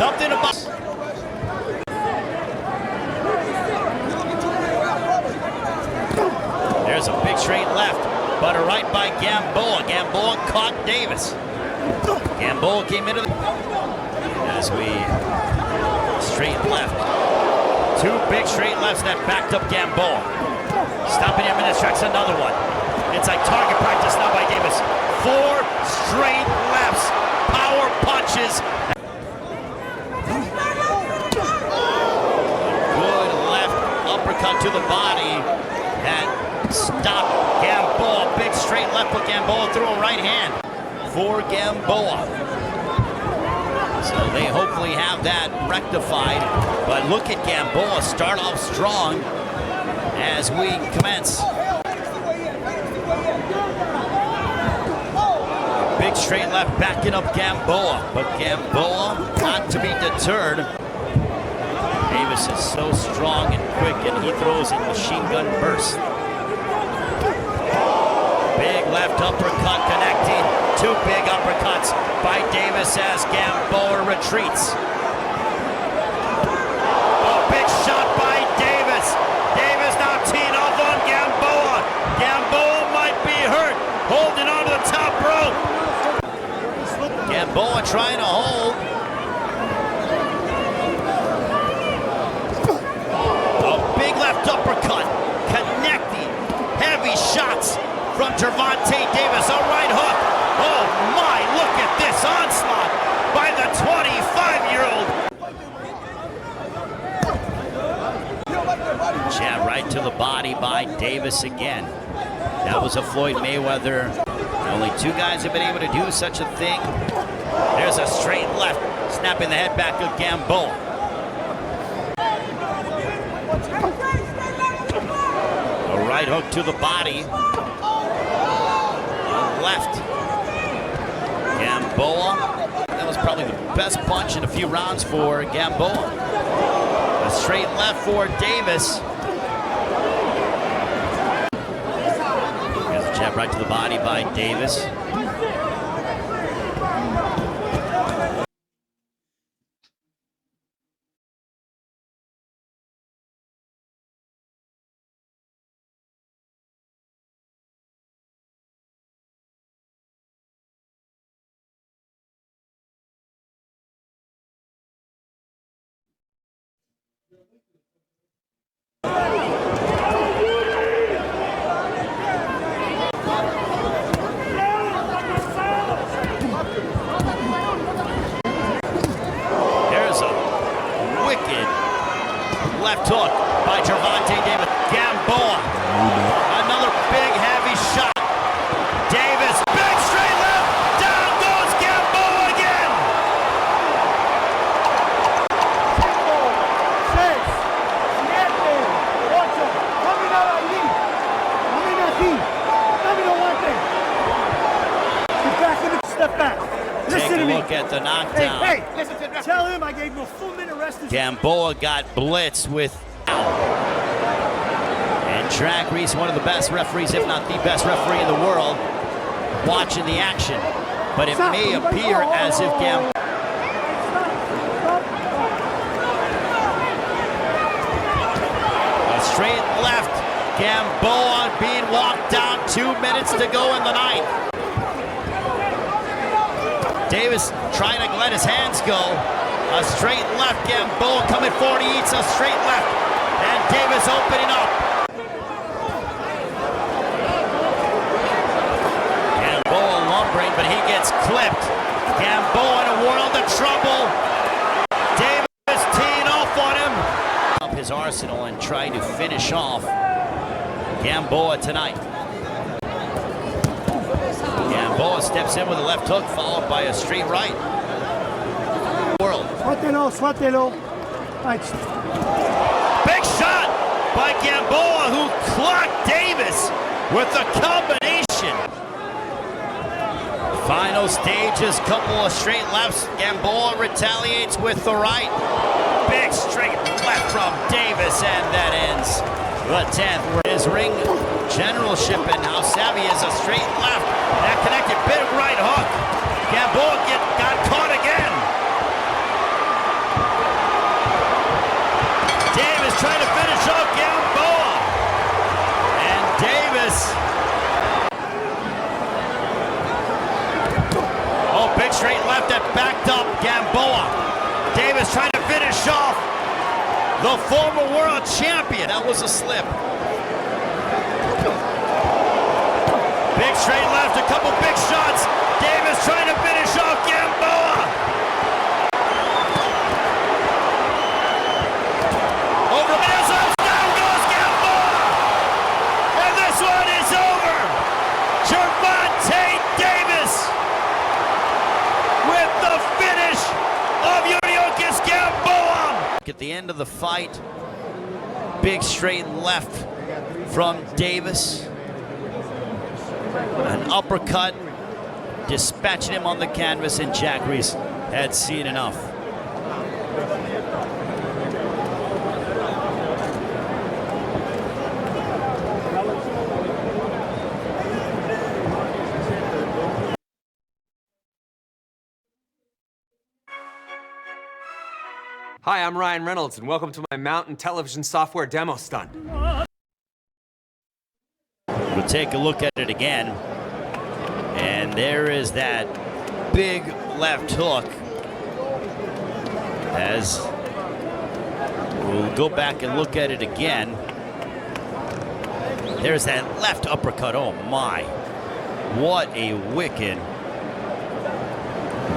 Something about... There's a big straight left, but a right by Gamboa. Gamboa caught Davis. Gamboa came into the... As we... Straight left. Two big straight lefts that backed up Gamboa. Stopping him in his tracks, another one. It's like target practice now by Davis. 4 straight lefts. Power punches. Good left uppercut to the body. That stopped Gamboa. Big straight left, but Gamboa threw a right hand for Gamboa. So they hopefully have that rectified. But look at Gamboa start off strong as we commence. Big straight left backing up Gamboa, but Gamboa not to be deterred. Davis is so strong and quick, and he throws in machine gun bursts. Big left uppercut connecting. 2 big uppercuts by Davis as Gamboa retreats. A big shot by Davis. Davis now teeing off on Gamboa. Gamboa might be hurt, holding on to the top rope. Gamboa trying to hold. A big left uppercut connecting. Heavy shots from Gervonta Davis. A right hook. Oh my, look at this onslaught by the 25-year-old. Jab right to the body by Davis again. That was a Floyd Mayweather. Only 2 guys have been able to do such a thing. There's a straight left, snapping the head back of Gamboa. A right hook to the body. Left. Gamboa. That was probably the best punch in a few rounds for Gamboa. A straight left for Davis. There's a jab right to the body by Davis. Left hook by Gervonta Davis. Gamboa. Another big heavy shot. Davis, big straight left. Down goes Gamboa again. 6, 7, 8, 8. Step back. Take a look at the knockdown. Hey, listen to me. Tell him I gave him a full minute rest. Gamboa got blitzed with... And Track Reese, one of the best referees, if not the best referee in the world, watching the action. But it may appear as if Gamboa... A straight left. Gamboa being walked down. 2 minutes to go in the ninth. Davis trying to let his hands go. A straight left, Gamboa coming forward, he eats a straight left. And Davis opening up. Gamboa lumbering, but he gets clipped. Gamboa in a world of trouble. Davis teeing off on him. Up his arsenal and trying to finish off Gamboa tonight. Gamboa steps in with a left hook, followed by a straight right. World. Suéltelo. Big shot by Gamboa, who clocked Davis with a combination. Final stages, couple of straight lefts. Gamboa retaliates with the right. Big straight left from Davis, and that ends the 10th. His ring generalship and how savvy is a straight left. That connected, big right hook. Gamboa got caught again. that backed up Gamboa. Davis trying to finish off the former world champion. That was a slip. Big straight left, a couple big shots. Davis trying to finish off Gamboa. Over missiles, down goes Gamboa. And this one is over. Gervonta Davis with the finish of Yuriorkis Gamboa. At the end of the fight, big straight left from Davis. An uppercut, dispatching him on the canvas, and Jack Reiss had seen enough. Hi, I'm Ryan Reynolds, and welcome to my mountain television software demo stunt. We'll take a look at it again. And there is that big left hook. As we'll go back and look at it again. There's that left uppercut. Oh my. What a wicked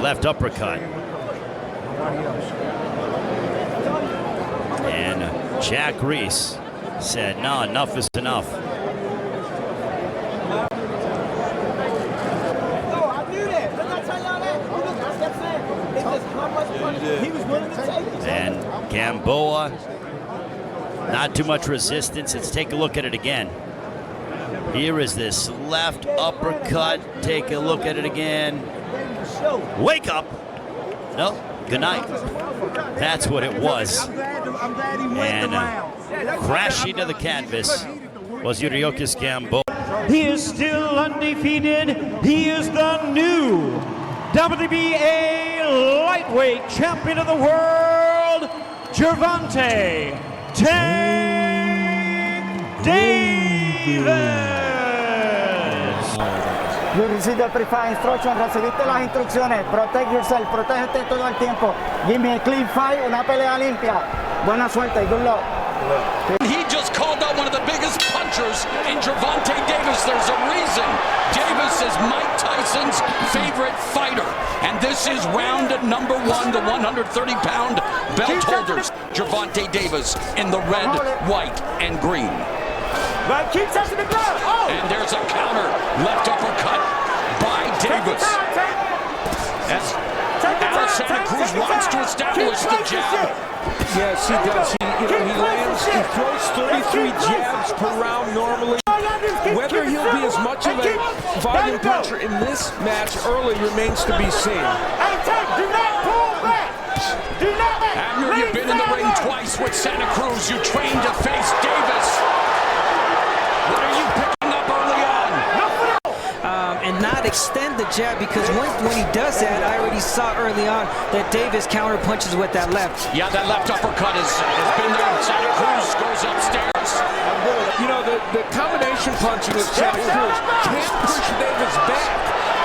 left uppercut. And Jack Reiss said, no, enough is enough. And Gamboa, not too much resistance. Let's take a look at it again. Here is this left uppercut. Take a look at it again. Wake up. No, good night. That's what it was. And crashing to the canvas was Yuriorkis Gamboa. He is still undefeated. He is the new WBA lightweight champion of the world, Gervonta Tank Davis. You received the pre-fight instruction, recibiste las instrucciones. Protect yourself, protégete todo el tiempo. Give me a clean fight, una pelea limpia. Buena suerte, good luck. He just called out one of the biggest punchers in Gervonta Davis. There's a reason. Davis is Mike Tyson's favorite fighter. And this is round number one, the 130-pound belt holders. Gervonta Davis in the red, white, and green. Right, keep touching the glove. Oh! And there's a counter left uppercut by Davis. As Alex Santa Cruz wants to establish the jab. Yes, he does. He throws 33 jabs per round normally. Whether he'll be as much of a volume puncher in this match early remains to be seen. Do not pull back. Do not. Abner, you've been in the ring twice with Santa Cruz. You trained to face Davis. What are you picking up early on? And not extend the jab, because when he does that, I already saw early on that Davis counter punches with that left. Yeah, that left uppercut has been there. Santa Cruz goes upstairs. You know, the combination punching with Santa Cruz can't push Davis back.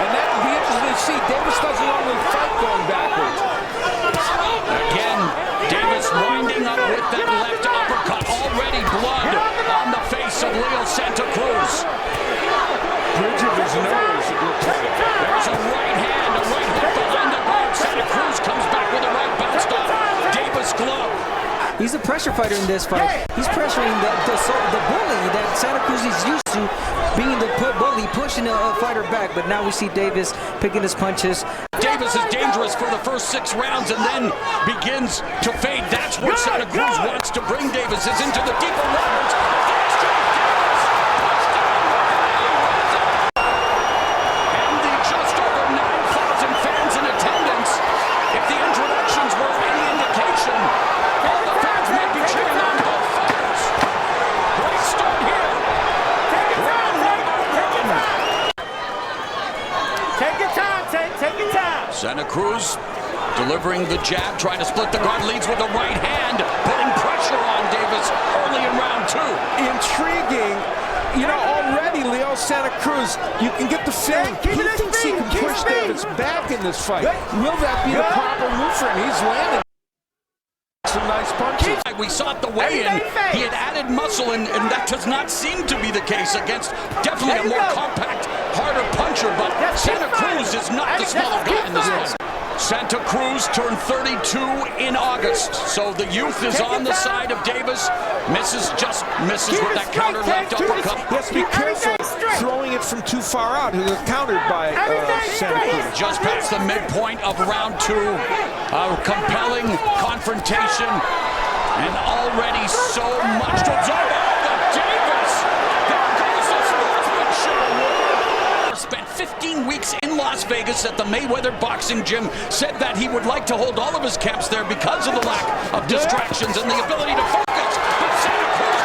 And that will be interesting to see. Davis doesn't normally fight going backwards. Again, Davis winding up with that left uppercut. Already blood on the face of Leo Santa Cruz. Bridge of his nose. There's a right hand, a right hook behind the guard. Santa Cruz comes back with a right bounced off Davis glove. He's a pressure fighter in this fight. He's pressuring the bully that Santa Cruz is used to, being the bully, pushing a fighter back. But now we see Davis picking his punches. Davis is dangerous for the first 6 rounds and then begins to fade. That's where Santa Cruz wants to bring Davis, is into the deeper waters. And the just over 9,000 fans in attendance, if the introductions were any indication, all the fans might be cheering on both fighters. Great start here. Round number 1. Take your time, take your time. Santa Cruz delivering the jab, trying to split the guard, leads with a right hand, putting pressure on Davis early in round 2. Intriguing you know, already Leo Santa Cruz, you can get the feeling he thinks he can push Davis back in this fight. Will that be the proper move for him? He's landing some nice punches. We saw at the weigh-in, he had added muscle, and that does not seem to be the case against definitely a more compact, harder puncher, but Santa Cruz is not the smaller guy in this fight. Santa Cruz turned 32 in August, so the youth is on the side of Davis. Misses with that counter left uppercut. He has to be careful throwing it from too far out. He was countered by Santa Cruz. Just past the midpoint of round 2, a compelling confrontation, and already so much to observe. But Davis, there goes the sportsmanship. Spent 15 weeks in Las Vegas at the Mayweather Boxing Gym, said that he would like to hold all of his camps there because of the lack of distractions and the ability to focus. But Santa Cruz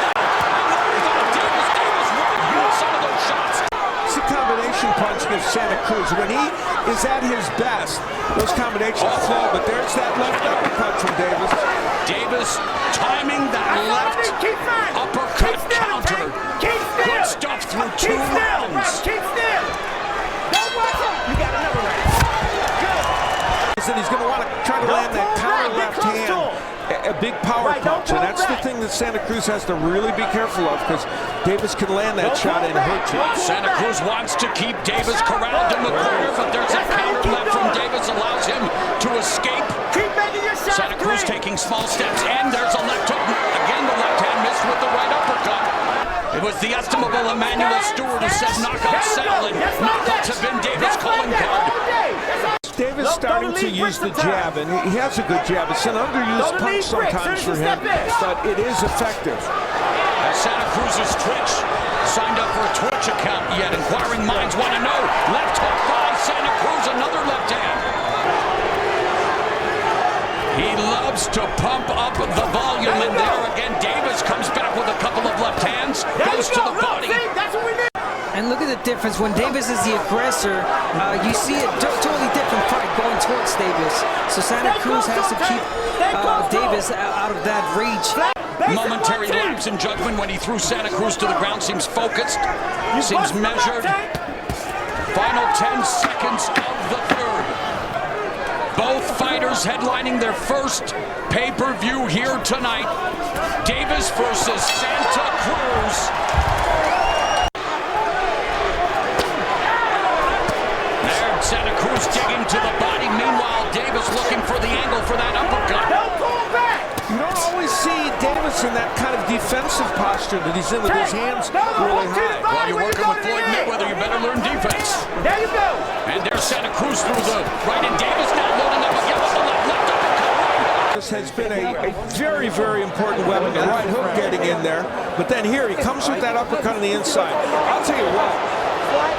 Davis won some of those shots. It's a combination punch against Santa Cruz. When he is at his best, those combinations flow, but there's that left uppercut from Davis. Davis timing that left uppercut counter. Good stuff through 2 rounds. And he's going to want to try to land that counter left hand, a big power punch, and that's the thing that Santa Cruz has to really be careful of, because Davis can land that shot and hurt you. Santa Cruz wants to keep Davis corralled in the corner, but there's a counter left from Davis, allows him to escape. Santa Cruz taking small steps, and there's a left hook. Again, the left hand missed with the right uppercut. It was the estimable Emmanuel Stewart who said knockout sell, and knockouts have been Davis' calling card. Davis starting to use the jab, and he has a good jab. It's an underused punch sometimes for him, but it is effective. Santa Cruz's Twitch signed up for a Twitch account yet. Inquiring minds want to know. Left hook by Santa Cruz, another left hand. He loves to pump up the volume, and there again, Davis comes back with a couple of left hands, goes to the body. And look at the difference. When Davis is the aggressor, you see a totally different fight going towards Davis. So Santa Cruz has to keep Davis out of that reach. Momentary lapse in judgment when he threw Santa Cruz to the ground. Seems focused, seems measured. Final 10 seconds of the third. Both fighters headlining their first pay-per-view here tonight. Davis versus Santa Cruz. Santa Cruz digging to the body. Meanwhile, Davis looking for the angle for that uppercut. You don't always see Davis in that kind of defensive posture that he's in with his hands really high. Well, you're working with Floyd Mayweather, you better learn defense. There you go. And there's Santa Cruz through the right, and Davis now loading up again with the left uppercut. This has been a very, very important weapon. The right hook getting in there, but then here he comes with that uppercut on the inside. I'll tell you what,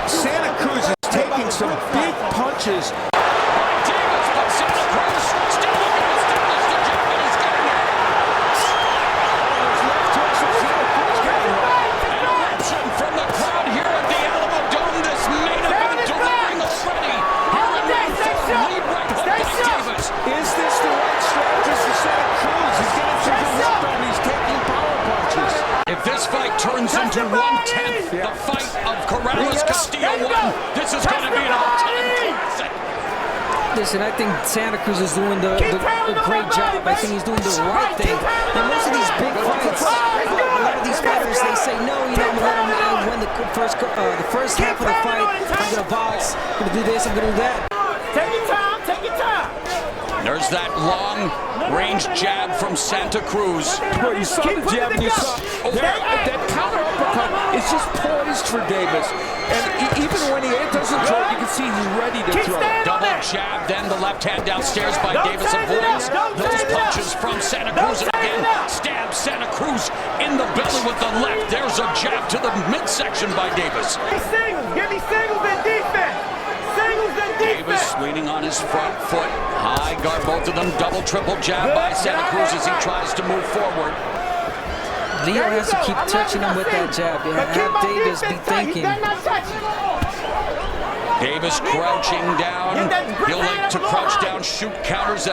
Santa Cruz is taking some big punches. Davis, but Santa Cruz still looking to establish the jab, and he's getting it. An eruption from the crowd here at the Alamo Dome. This main event delivering already. Here in round 4, lead right hook by Davis. Is this the right strategy for Santa Cruz? He's getting some good work done. He's taking power punches. If this fight turns into 1/10 the fight of Corrales-Castillo 1, this is going to be an all-time classic. Listen, I think Santa Cruz is doing a great job. I think he's doing the right thing. And most of these big fights, a lot of these fighters, they say, no, you know, I'm going to let him win the first half of the fight. I'm going to box, I'm going to do this, I'm going to do that. Take your time, take your time. There's that long-range jab from Santa Cruz. Well, you saw the jab and you saw that counter uppercut is just poised for Davis. And even when he doesn't throw it, you can see he's ready to throw. Double jab, then the left hand downstairs by Davis avoids those punches from Santa Cruz. And again, stabs Santa Cruz in the belly with the left. There's a jab to the midsection by Davis. Give me singles and defense. Singles and defense. Davis leaning on his front foot. High guard, both of them. Double, triple jab by Santa Cruz as he tries to move forward. Leo has to keep touching him with that jab. Have Davis be thinking. Davis crouching down. He'll like to crouch down, shoot counters at a